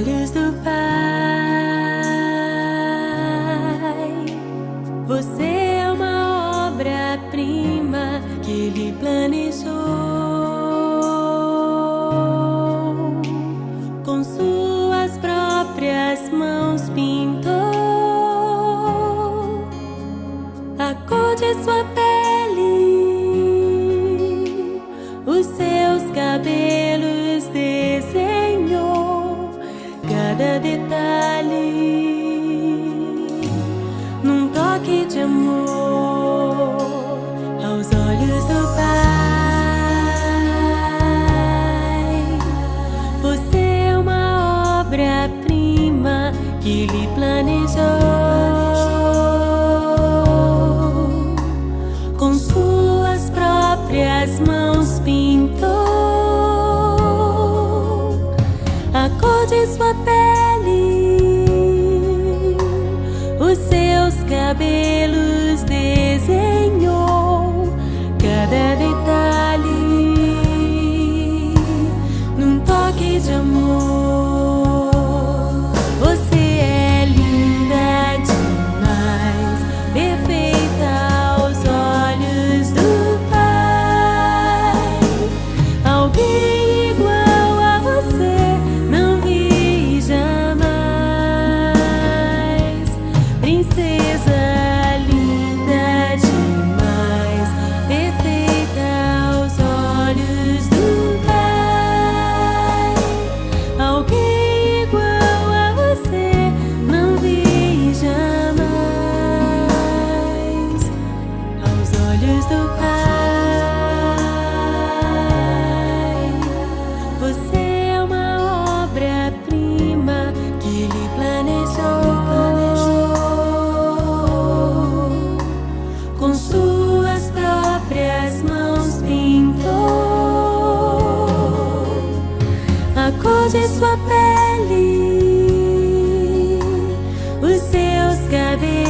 olhos do Pai. Você é uma obra-prima que Ele planejou. Com suas próprias mãos pintou a cor de sua pele, os seus cabelos desenhou cada detalhe num toque de amor aos olhos do Pai. Você é uma obra-prima que Ele planejou. Com suas próprias mãos pintou a cor de sua pele, os seus cabelos desenhou cada detalhe num toque de amor. Você é linda demais, perfeita aos olhos do Pai. Alguém igual a você não vi jamais. Princesa linda demais, perfeita aos olhos do Pai. Alguém igual a você não vi jamais aos olhos do Pai. Você é uma obra-prima que Ele planejou. Com suas próprias mãos pintou a cor de sua pele, os seus cabelos